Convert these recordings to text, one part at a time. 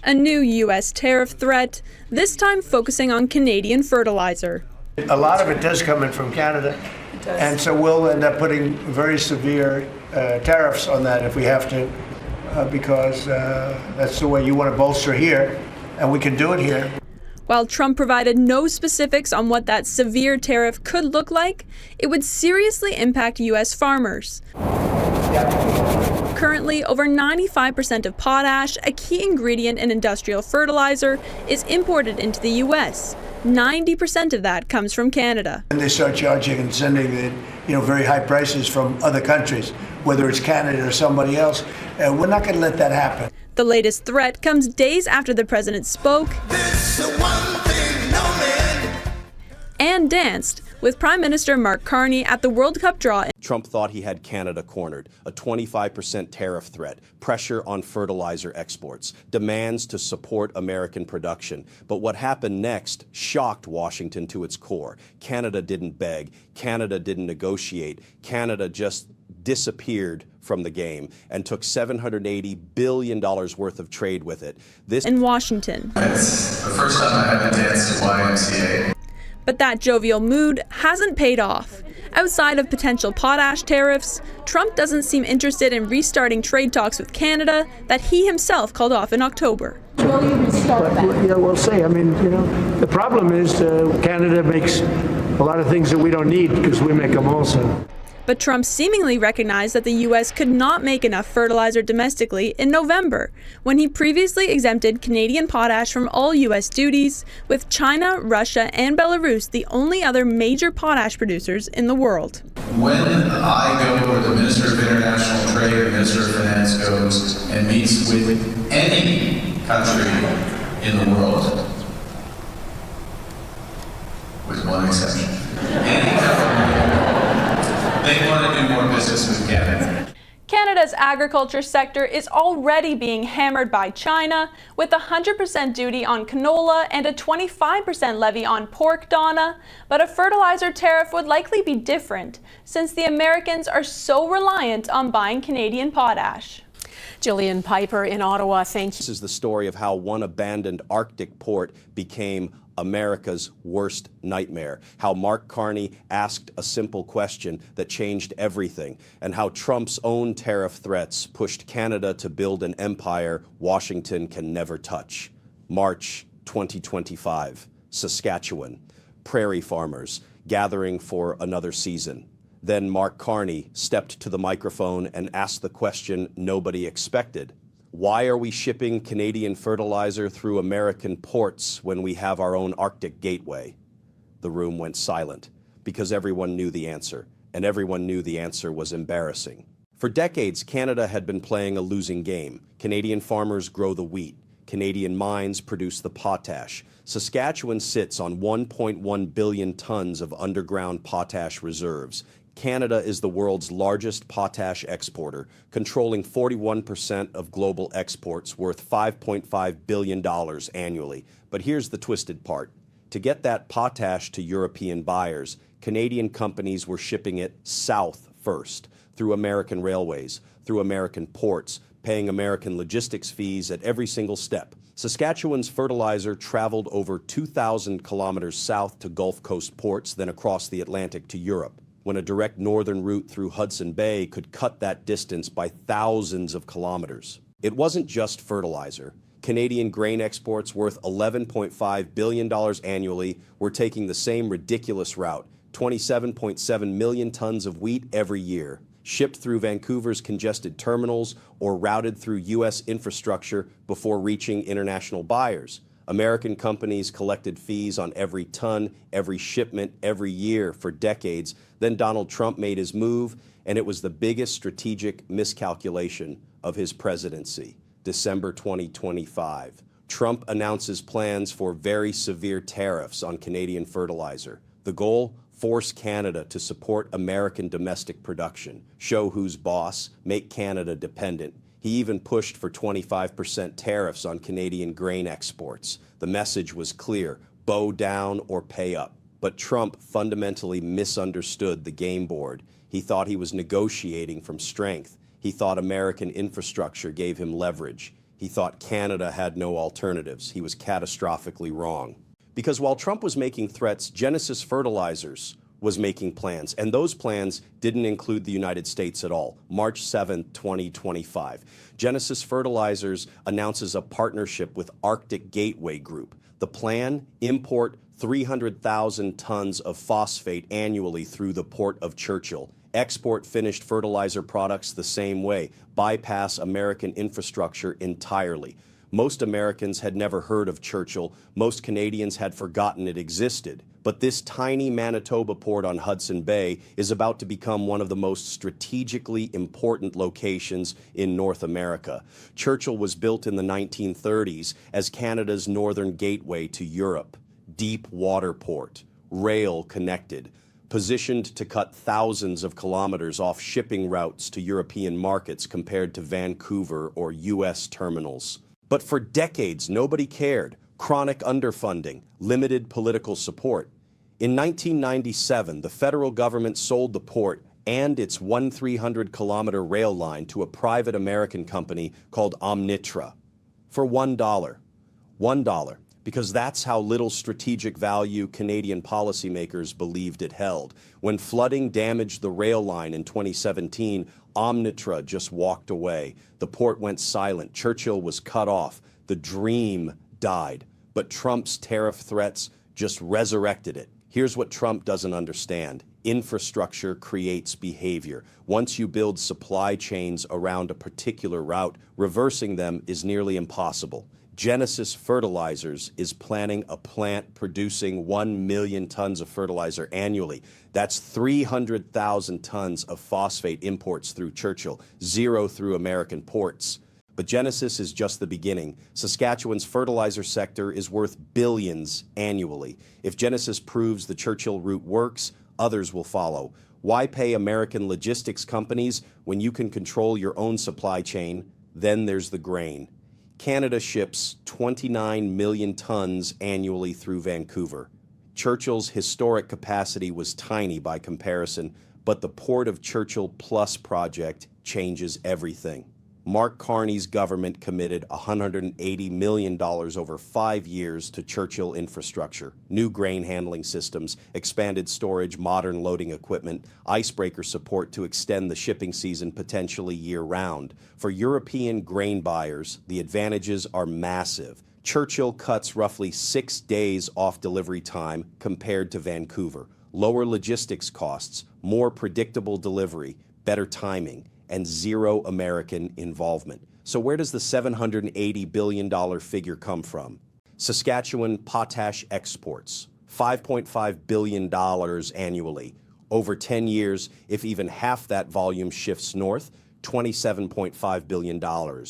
A new U.S. tariff threat, this time focusing on Canadian fertilizer. A lot of it does come in from Canada, and so we'll end up putting very severe tariffs on that if we have to, because that's the way you want to bolster here, and we can do it here. While Trump provided no specifics on what that severe tariff could look like, it would seriously impact U.S. farmers. Currently, over 95% of potash, a key ingredient in industrial fertilizer, is imported into the U.S. 90% of that comes from Canada. And they start charging and sending it, very high prices from other countries, whether it's Canada or somebody else. We're not going to let that happen. The latest threat comes days after the president spoke and danced with Prime Minister Mark Carney at the World Cup draw. Trump thought he had Canada cornered, a 25% tariff threat, pressure on fertilizer exports, demands to support American production. But what happened next shocked Washington to its core. Canada didn't beg, Canada didn't negotiate, Canada just disappeared from the game and took $780 billion worth of trade with it. This in Washington. It's the first time I haven't danced at YMCA. But that jovial mood hasn't paid off. Outside of potential potash tariffs, Trump doesn't seem interested in restarting trade talks with Canada that he himself called off in October. Will you restart that? Yeah, we'll see. The problem is Canada makes a lot of things that we don't need because we make them also. But Trump seemingly recognized that the U.S. could not make enough fertilizer domestically in November, when he previously exempted Canadian potash from all U.S. duties, with China, Russia, and Belarus the only other major potash producers in the world. When I go, or the Minister of International Trade or Minister of Finance goes and meets with any country in the world, with one exception, any government, they want to do more business with Canada. Canada's agriculture sector is already being hammered by China, with a 100% duty on canola and a 25% levy on pork donna. But a fertilizer tariff would likely be different, since the Americans are so reliant on buying Canadian potash. Jillian Piper in Ottawa, thank you. This is the story of how one abandoned Arctic port became America's worst nightmare, how Mark Carney asked a simple question that changed everything, and how Trump's own tariff threats pushed Canada to build an empire Washington can never touch. March 2025, Saskatchewan, prairie farmers gathering for another season. Then Mark Carney stepped to the microphone and asked the question nobody expected. Why are we shipping Canadian fertilizer through American ports when we have our own Arctic gateway? The room went silent because everyone knew the answer, and everyone knew the answer was embarrassing. For decades, Canada had been playing a losing game. Canadian farmers grow the wheat. Canadian mines produce the potash. Saskatchewan sits on 1.1 billion tons of underground potash reserves. Canada is the world's largest potash exporter, controlling 41% of global exports worth $5.5 billion annually. But here's the twisted part. To get that potash to European buyers, Canadian companies were shipping it south first, through American railways, through American ports, paying American logistics fees at every single step. Saskatchewan's fertilizer traveled over 2,000 kilometers south to Gulf Coast ports, then across the Atlantic to Europe, when a direct northern route through Hudson Bay could cut that distance by thousands of kilometers. It wasn't just fertilizer. Canadian grain exports worth $11.5 billion annually were taking the same ridiculous route, 27.7 million tons of wheat every year, shipped through Vancouver's congested terminals or routed through U.S. infrastructure before reaching international buyers. American companies collected fees on every ton, every shipment, every year for decades. Then Donald Trump made his move, and it was the biggest strategic miscalculation of his presidency. December 2025. Trump announces plans for very severe tariffs on Canadian fertilizer. The goal? Force Canada to support American domestic production, show who's boss, make Canada dependent. He even pushed for 25% tariffs on Canadian grain exports. The message was clear: bow down or pay up. But Trump fundamentally misunderstood the game board. He thought he was negotiating from strength. He thought American infrastructure gave him leverage. He thought Canada had no alternatives. He was catastrophically wrong. Because while Trump was making threats, Genesis Fertilizers was making plans, and those plans didn't include the United States at all. March 7, 2025. Genesis Fertilizers announces a partnership with Arctic Gateway Group. The plan: import 300,000 tons of phosphate annually through the port of Churchill. Export finished fertilizer products the same way, bypass American infrastructure entirely. Most Americans had never heard of Churchill. Most Canadians had forgotten it existed. But this tiny Manitoba port on Hudson Bay is about to become one of the most strategically important locations in North America. Churchill was built in the 1930s as Canada's northern gateway to Europe. Deep water port, rail connected, positioned to cut thousands of kilometers off shipping routes to European markets compared to Vancouver or U.S. terminals. But for decades, nobody cared. Chronic underfunding, limited political support. In 1997, the federal government sold the port and its 300-kilometer rail line to a private American company called Omnitra for $1. $1, because that's how little strategic value Canadian policymakers believed it held. When flooding damaged the rail line in 2017, Omnitra just walked away. The port went silent. Churchill was cut off. The dream died. But Trump's tariff threats just resurrected it. Here's what Trump doesn't understand. Infrastructure creates behavior. Once you build supply chains around a particular route, reversing them is nearly impossible. Genesis Fertilizers is planning a plant producing 1 million tons of fertilizer annually. That's 300,000 tons of phosphate imports through Churchill, 0 through American ports. But Genesis is just the beginning. Saskatchewan's fertilizer sector is worth billions annually. If Genesis proves the Churchill route works, others will follow. Why pay American logistics companies when you can control your own supply chain? Then there's the grain. Canada ships 29 million tons annually through Vancouver. Churchill's historic capacity was tiny by comparison, but the Port of Churchill Plus project changes everything. Mark Carney's government committed $180 million over 5 years to Churchill infrastructure, new grain handling systems, expanded storage, modern loading equipment, icebreaker support to extend the shipping season potentially year-round. For European grain buyers, the advantages are massive. Churchill cuts roughly 6 days off delivery time compared to Vancouver. Lower logistics costs, more predictable delivery, better timing, and 0 American involvement. So where does the $780 billion figure come from? Saskatchewan potash exports, $5.5 billion annually. Over 10 years, if even half that volume shifts north, $27.5 billion.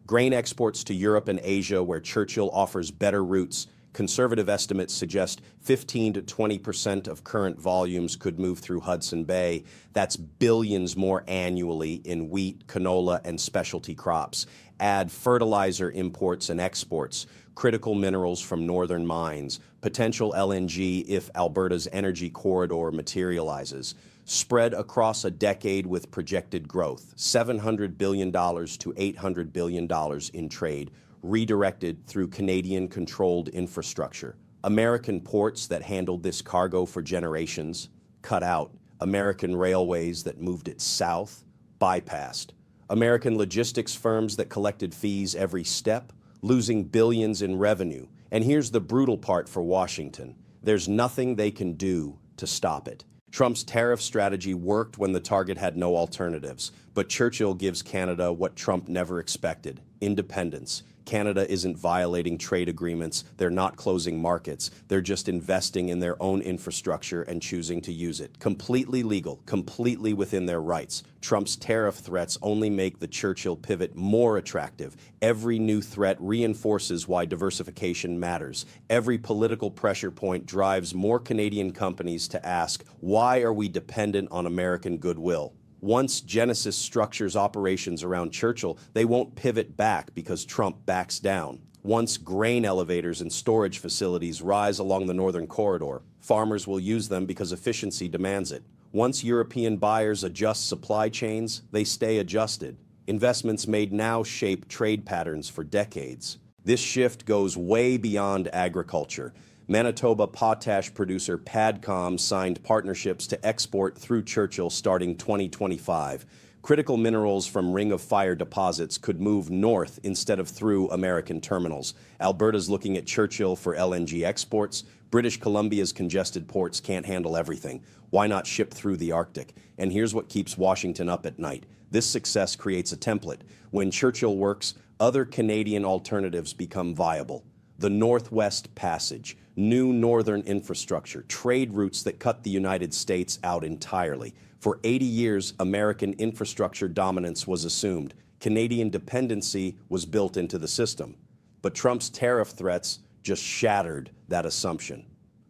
Grain exports to Europe and Asia, where Churchill offers better routes. Conservative estimates suggest 15 to 20% of current volumes could move through Hudson Bay. That's billions more annually in wheat, canola, and specialty crops. Add fertilizer imports and exports, critical minerals from northern mines, potential LNG if Alberta's energy corridor materializes. Spread across a decade with projected growth, $700 billion to $800 billion in trade, redirected through Canadian-controlled infrastructure. American ports that handled this cargo for generations, cut out. American railways that moved it south, bypassed. American logistics firms that collected fees every step, losing billions in revenue. And here's the brutal part for Washington. There's nothing they can do to stop it. Trump's tariff strategy worked when the target had no alternatives, but Churchill gives Canada what Trump never expected: independence. Canada isn't violating trade agreements, they're not closing markets, they're just investing in their own infrastructure and choosing to use it. Completely legal, completely within their rights. Trump's tariff threats only make the Churchill pivot more attractive. Every new threat reinforces why diversification matters. Every political pressure point drives more Canadian companies to ask, why are we dependent on American goodwill? Once Genesis structures operations around Churchill, they won't pivot back because Trump backs down. Once grain elevators and storage facilities rise along the northern corridor, farmers will use them because efficiency demands it. Once European buyers adjust supply chains, they stay adjusted. Investments made now shape trade patterns for decades. This shift goes way beyond agriculture. Manitoba potash producer Padcom signed partnerships to export through Churchill starting 2025. Critical minerals from Ring of Fire deposits could move north instead of through American terminals. Alberta's looking at Churchill for LNG exports. British Columbia's congested ports can't handle everything. Why not ship through the Arctic? And here's what keeps Washington up at night. This success creates a template. When Churchill works, other Canadian alternatives become viable. The Northwest Passage, new northern infrastructure, trade routes that cut the United States out entirely. For 80 years, American infrastructure dominance was assumed. Canadian dependency was built into the system. But Trump's tariff threats just shattered that assumption.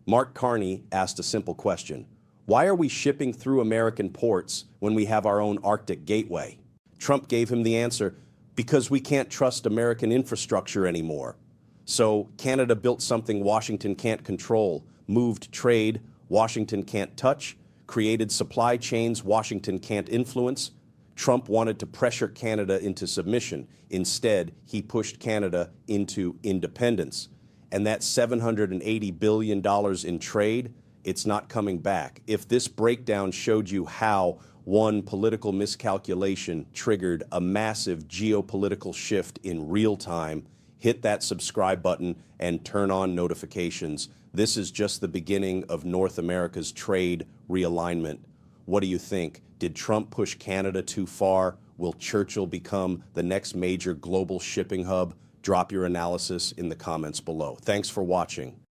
Mark Carney asked a simple question. Why are we shipping through American ports when we have our own Arctic gateway? Trump gave him the answer, because we can't trust American infrastructure anymore. So Canada built something Washington can't control, moved trade Washington can't touch, created supply chains Washington can't influence. Trump wanted to pressure Canada into submission. Instead, he pushed Canada into independence. And that $780 billion in trade, it's not coming back. If this breakdown showed you how one political miscalculation triggered a massive geopolitical shift in real time, hit that subscribe button and turn on notifications. This is just the beginning of North America's trade realignment. What do you think? Did Trump push Canada too far? Will Churchill become the next major global shipping hub? Drop your analysis in the comments below. Thanks for watching.